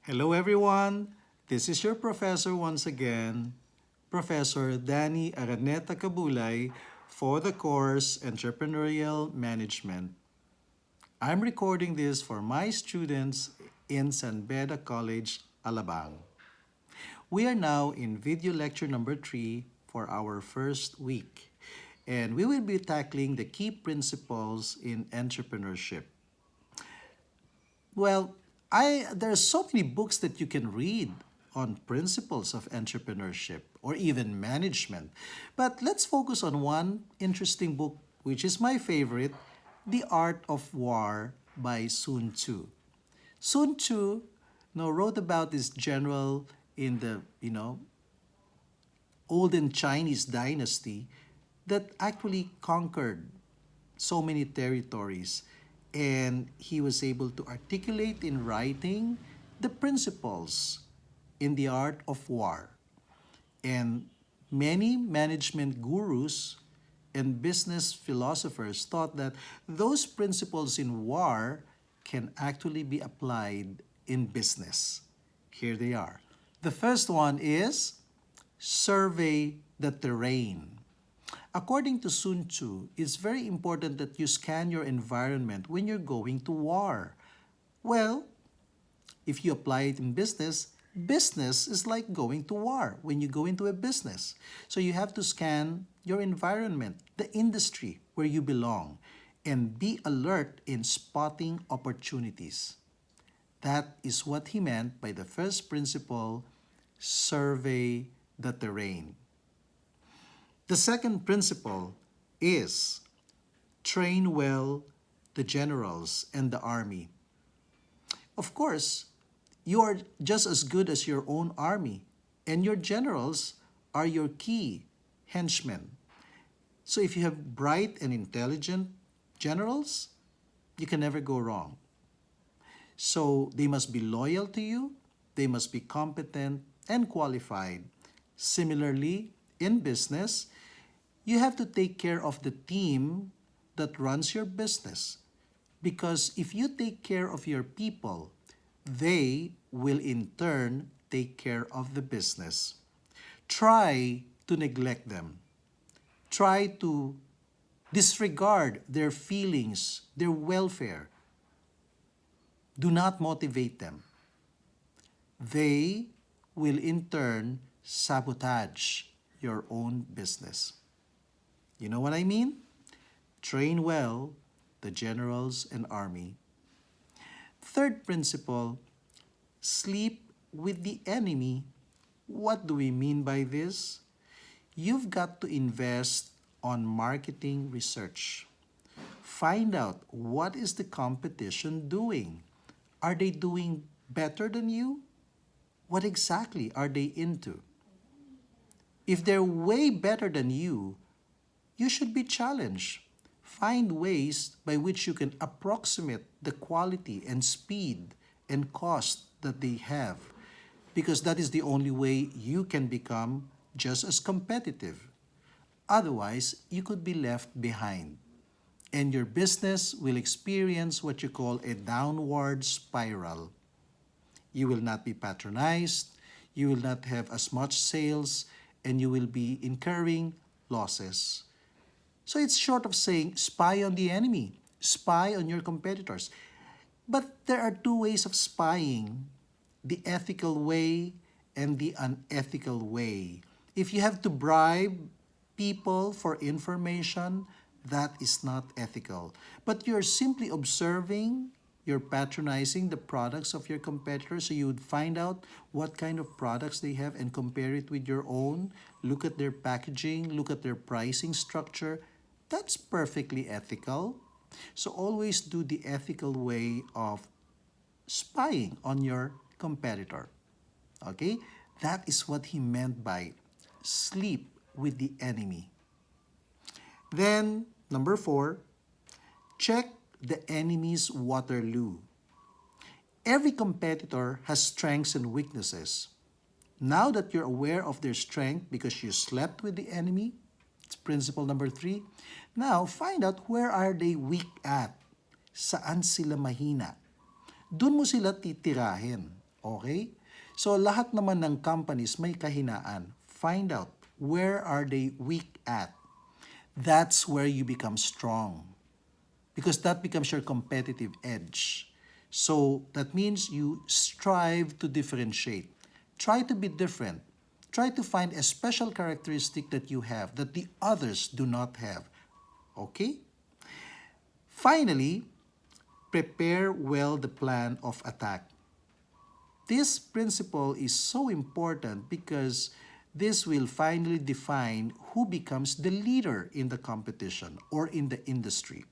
Hello everyone, this is your professor once again, Professor Danny Araneta Cabulay for the course Entrepreneurial Management. I'm recording this for my students in San Beda College, Alabang. We are now in video lecture number 3 for our first week, and we will be tackling the key principles in entrepreneurship. Well, I there are so many books that you can read on principles of entrepreneurship or even management. But let's focus on one interesting book which is my favorite, The Art of War by Sun Tzu. Sun Tzu wrote about this general in the, olden Chinese dynasty that actually conquered so many territories, and he was able to articulate in writing the principles in the art of war. And many management gurus and business philosophers thought that those principles in war can actually be applied in business. Here they are. The first one is survey the terrain. According to Sun Tzu, it's very important that you scan your environment when you're going to war. Well, if you apply it in business, business is like going to war when you go into a business. So you have to scan your environment, the industry where you belong, and be alert in spotting opportunities. That is what he meant by the first principle, survey the terrain. The second principle is train well the generals and the army. Of course, you are just as good as your own army, and your generals are your key henchmen. So if you have bright and intelligent generals, you can never go wrong. So they must be loyal to you, they must be competent and qualified. Similarly, in business, you have to take care of the team that runs your business. Because if you take care of your people, they will in turn take care of the business. Try to neglect them. Try to disregard their feelings, their welfare. Do not motivate them. They will in turn sabotage your own business. You know what I mean? Train well the generals and army. Third principle, sleep with the enemy. What do we mean by this? You've got to invest on marketing research. Find out what is the competition doing. Are they doing better than you? What exactly are they into? If they're way better than you should be challenged. Find ways by which you can approximate the quality and speed and cost that they have, because that is the only way you can become just as competitive. Otherwise, you could be left behind, and your business will experience what you call a downward spiral. You will not be patronized, you will not have as much sales, and you will be incurring losses. So it's short of saying spy on the enemy, spy on your competitors. But there are two ways of spying, the ethical way and the unethical way. If you have to bribe people for information, that is not ethical. But you're simply observing, you're patronizing the products of your competitors, so you would find out what kind of products they have and compare it with your own. Look at their packaging, look at their pricing structure. That's perfectly ethical. So always do the ethical way of spying on your competitor. Okay? That is what he meant by sleep with the enemy. Then, number 4, check the enemy's Waterloo. Every competitor has strengths and weaknesses. Now that you're aware of their strength because you slept with the enemy, it's principle number 3. Now, find out where are they weak at. Saan sila mahina. Doon mo sila titirahin. Okay? So lahat naman ng companies may kahinaan. Find out where are they weak at. That's where you become strong. Because that becomes your competitive edge. So that means you strive to differentiate. Try to be different. Try to find a special characteristic that you have that the others do not have. Okay? Finally, prepare well the plan of attack. This principle is so important because this will finally define who becomes the leader in the competition or in the industry.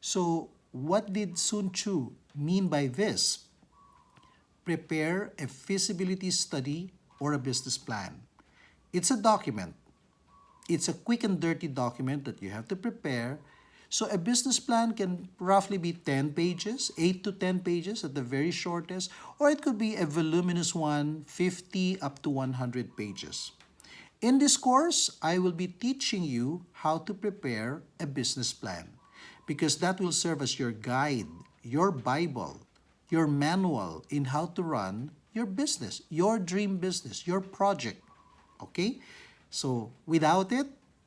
So, what did Sun Tzu mean by this? Prepare a feasibility study or a business plan. It's a document. It's a quick and dirty document that you have to prepare. So a business plan can roughly be 10 pages, 8 to 10 pages at the very shortest, or it could be a voluminous one, 50 up to 100 pages. In this course, I will be teaching you how to prepare a business plan because that will serve as your guide, your Bible, your manual in how to run your business, your dream business, your project. Okay? So without it,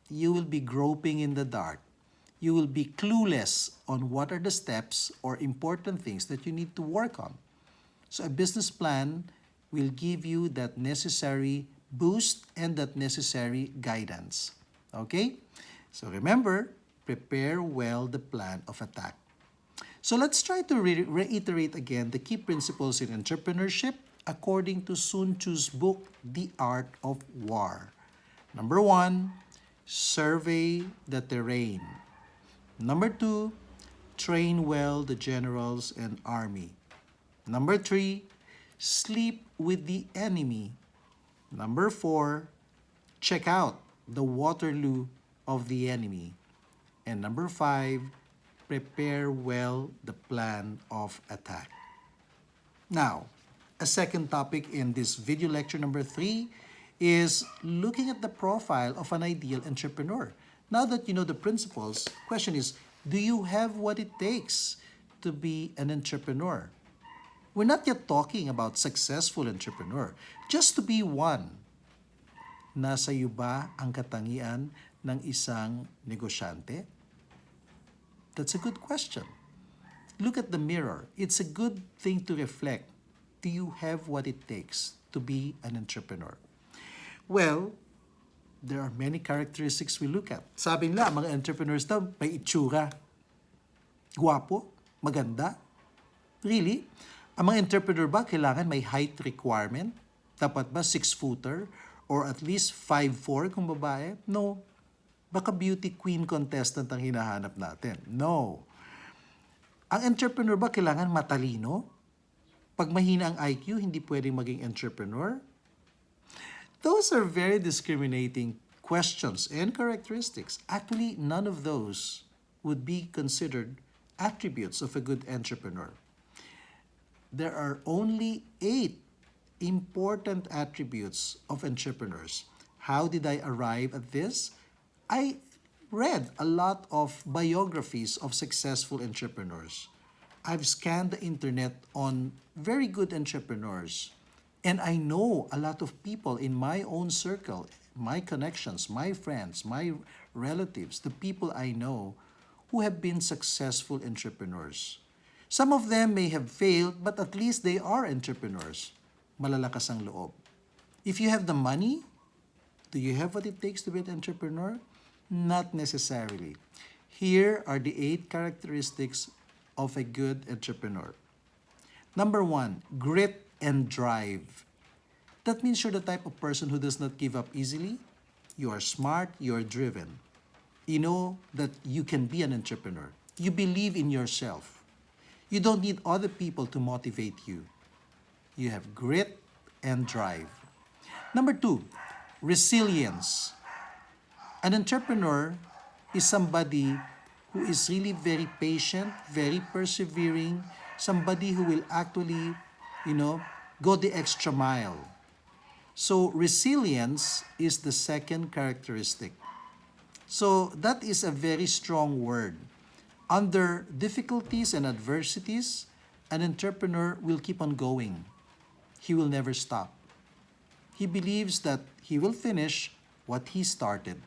you will be groping in the dark. You will be clueless on what are the steps or important things that you need to work on. So a business plan will give you that necessary boost and that necessary guidance. Okay? So remember, prepare well the plan of attack. So let's try to reiterate again the key principles in entrepreneurship according to Sun Tzu's book, The Art of War. Number 1, survey the terrain. Number 2, train well the generals and army. Number 3, sleep with the enemy. Number 4, check out the Waterloo of the enemy. And number 5, prepare well the plan of attack. Now, a second topic in this video lecture number 3 is looking at the profile of an ideal entrepreneur. Now that you know the principles, question is, do you have what it takes to be an entrepreneur? We're not yet talking about successful entrepreneur. Just to be one. Nasa iyo ba ang katangian ng isang negosyante? That's a good question. Look at the mirror. It's a good thing to reflect. Do you have what it takes to be an entrepreneur? Well, there are many characteristics we look at. Sabi nila, mga entrepreneurs daw, may itsura. Guwapo, maganda. Really? Ang mga entrepreneur ba, kailangan may height requirement? Dapat ba 6-footer? Or at least 5'4" kung babae? No. Baka beauty queen contestant ang hinahanap natin. No. Ang entrepreneur ba kailangan matalino? Pag mahina ang IQ, hindi pwedeng maging entrepreneur? Those are very discriminating questions and characteristics. Actually, none of those would be considered attributes of a good entrepreneur. There are only 8 important attributes of entrepreneurs. How did I arrive at this? I read a lot of biographies of successful entrepreneurs. I've scanned the internet on very good entrepreneurs. And I know a lot of people in my own circle, my connections, my friends, my relatives, the people I know who have been successful entrepreneurs. Some of them may have failed, but at least they are entrepreneurs. Malalakas ang loob. If you have the money, do you have what it takes to be an entrepreneur? Not necessarily. Here are the 8 characteristics of a good entrepreneur. Number 1, grit and drive. That means you're the type of person who does not give up easily. You are smart, you are driven. You know that you can be an entrepreneur. You believe in yourself. You don't need other people to motivate you. You have grit and drive. Number 2, resilience. An entrepreneur is somebody who is really very patient, very persevering, somebody who will actually, go the extra mile. So resilience is the second characteristic. So that is a very strong word. Under difficulties and adversities, an entrepreneur will keep on going. he will never stop. He believes that he will finish what he started.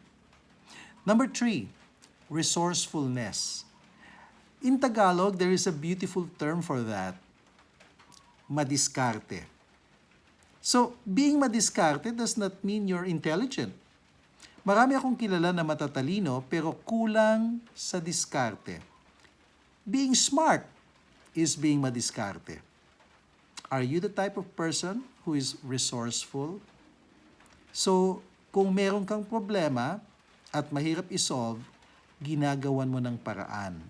Number 3, resourcefulness. In Tagalog, there is a beautiful term for that, madiskarte. So, being madiskarte does not mean you're intelligent. Marami akong kilala na matatalino pero kulang sa diskarte. Being smart is being madiskarte. Are you the type of person who is resourceful? So, kung meron kang problema at mahirap isolve, ginagawan mo ng paraan.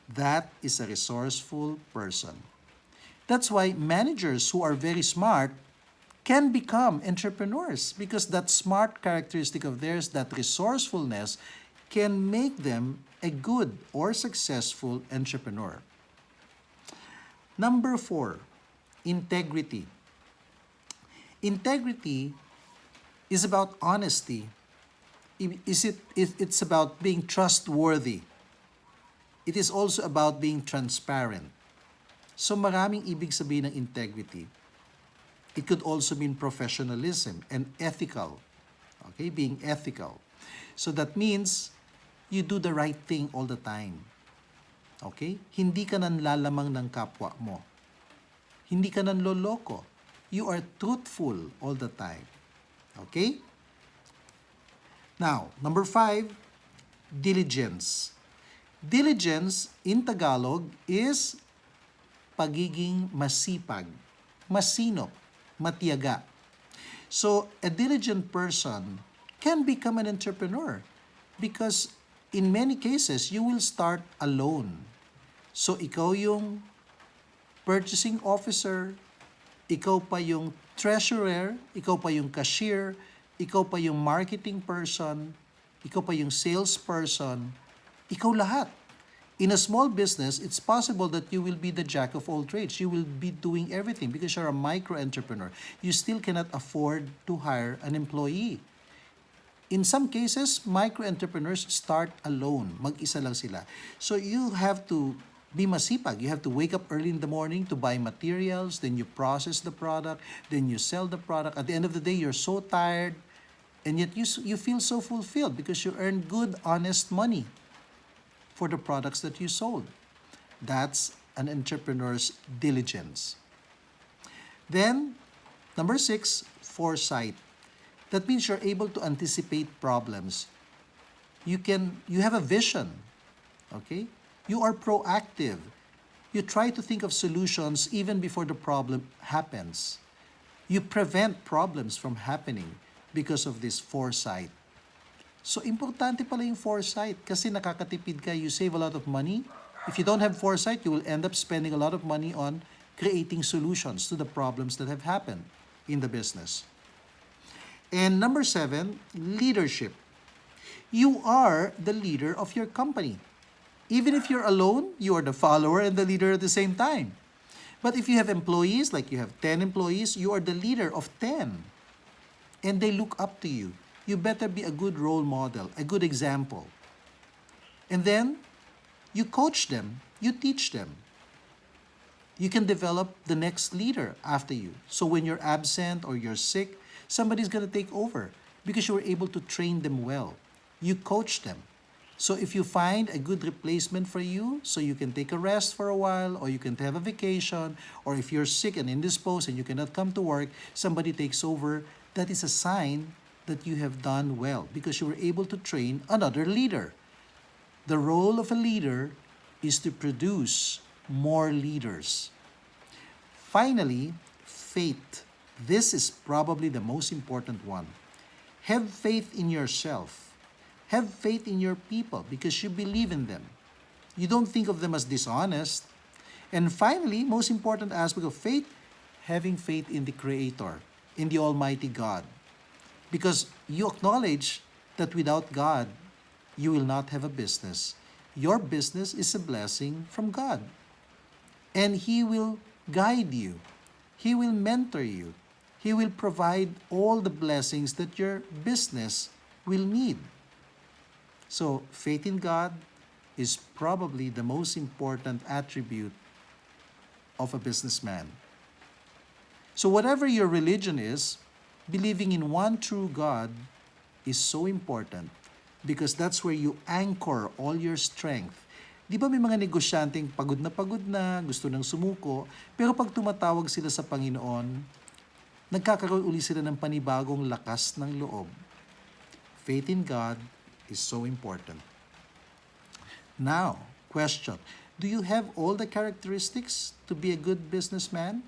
That is a resourceful person. That's why managers who are very smart can become entrepreneurs because that smart characteristic of theirs, that resourcefulness, can make them a good or successful entrepreneur. Number 4, integrity. Integrity is about honesty. It's about being trustworthy. It is also about being transparent. So maraming ibig sabihin ng integrity. It could also mean professionalism and ethical. Okay, being ethical. So that means you do the right thing all the time. Okay? Hindi ka nanlalamang ng kapwa mo. Hindi ka nanloloko. You are truthful all the time. Okay? Now, number 5, diligence. Diligence in Tagalog is pagiging masipag, masinop, matiyaga. So, a diligent person can become an entrepreneur because in many cases, you will start alone. So, ikaw yung purchasing officer, ikaw pa yung treasurer, ikaw pa yung cashier, ikaw pa yung marketing person, ikaw pa yung salesperson, ikaw lahat. In a small business, it's possible that you will be the jack of all trades. You will be doing everything because you're a micro-entrepreneur. You still cannot afford to hire an employee. In some cases, micro-entrepreneurs start alone. Mag-isa lang sila. So you have to be masipag. You have to wake up early in the morning to buy materials, then you process the product, then you sell the product. At the end of the day, you're so tired, and yet you feel so fulfilled because you earn good, honest money for the products that you sold. That's an entrepreneur's diligence. Then, number 6, foresight. That means you're able to anticipate problems. You have a vision, okay? You are proactive. You try to think of solutions even before the problem happens. You prevent problems from happening because of this foresight. So, importante pala yung foresight kasi nakakatipid ka, you save a lot of money. If you don't have foresight, you will end up spending a lot of money on creating solutions to the problems that have happened in the business. And number 7, leadership. You are the leader of your company. Even if you're alone, you are the follower and the leader at the same time. But if you have employees, like you have 10 employees, you are the leader of 10. And they look up to you. You better be a good role model, a good example. And then, you coach them, you teach them. You can develop the next leader after you. So when you're absent or you're sick, somebody's going to take over because you were able to train them well. You coach them. So if you find a good replacement for you, so you can take a rest for a while, or you can have a vacation, or if you're sick and indisposed and you cannot come to work, somebody takes over, that is a sign that you have done well because you were able to train another leader. The role of a leader is to produce more leaders. Finally, faith. This is probably the most important one. Have faith in yourself. Have faith in your people because you believe in them. You don't think of them as dishonest. And finally, most important aspect of faith, having faith in the Creator, in the Almighty God. Because you acknowledge that without God, you will not have a business. Your business is a blessing from God. And He will guide you. He will mentor you. He will provide all the blessings that your business will need. So, faith in God is probably the most important attribute of a businessman. So whatever your religion is, believing in one true God is so important because that's where you anchor all your strength. Di ba may mga negosyanteng pagod na, gusto nang sumuko, pero pag tumatawag sila sa Panginoon, nagkakaroon uli sila ng panibagong lakas ng loob. Faith in God is so important. Now, question. Do you have all the characteristics to be a good businessman?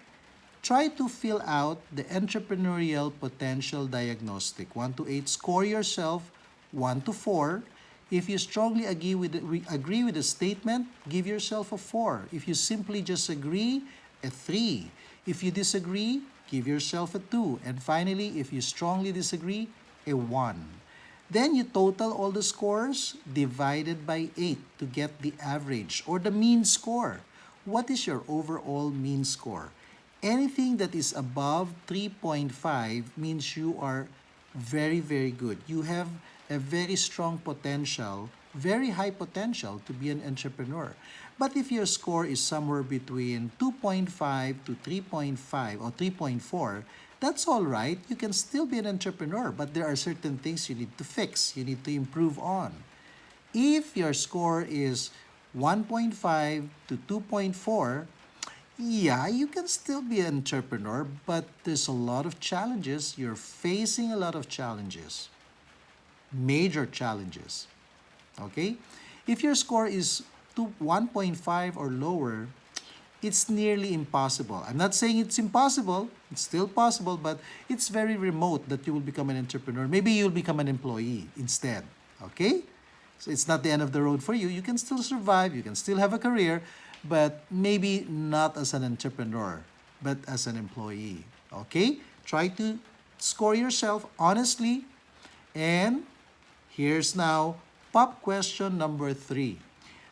Try to fill out the entrepreneurial potential diagnostic. 1 to 8, score yourself 1 to 4. If you strongly agree with the statement, give yourself a 4. If you simply just agree, a 3. If you disagree, give yourself a 2. And finally, if you strongly disagree, a 1. Then you total all the scores divided by 8 to get the average or the mean score. What is your overall mean score? Anything that is above 3.5 means you are very, very good. You have a very strong potential, very high potential to be an entrepreneur. But if your score is somewhere between 2.5 to 3.5 or 3.4, that's all right. You can still be an entrepreneur, but there are certain things you need to fix, you need to improve on. If your score is 1.5 to 2.4, yeah, you can still be an entrepreneur, but there's a lot of challenges. You're facing a lot of challenges, major challenges. Okay? If your score is 1.5 or lower, it's nearly impossible. I'm not saying it's impossible. It's still possible, but it's very remote that you will become an entrepreneur. Maybe you'll become an employee instead. Okay? So it's not the end of the road for you. You can still survive. You can still have a career, but maybe not as an entrepreneur, but as an employee. Okay? Try to score yourself honestly. And here's now pop question number 3.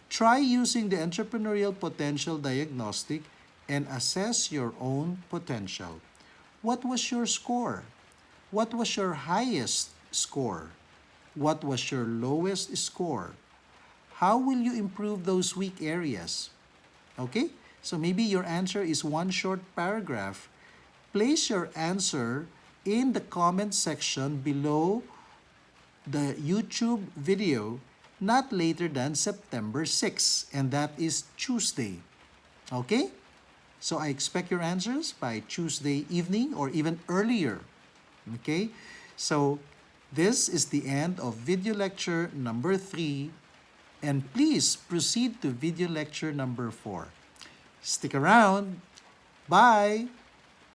Try using the entrepreneurial potential diagnostic and assess your own potential. What was your score? What was your highest score? What was your lowest score? How will you improve those weak areas? Okay? So maybe your answer is one short paragraph. Place your answer in the comment section below the YouTube video not later than September 6, and that is Tuesday. Okay? So I expect your answers by Tuesday evening or even earlier. Okay? So this is the end of video lecture number 3, and please proceed to video lecture number 4. Stick around. Bye!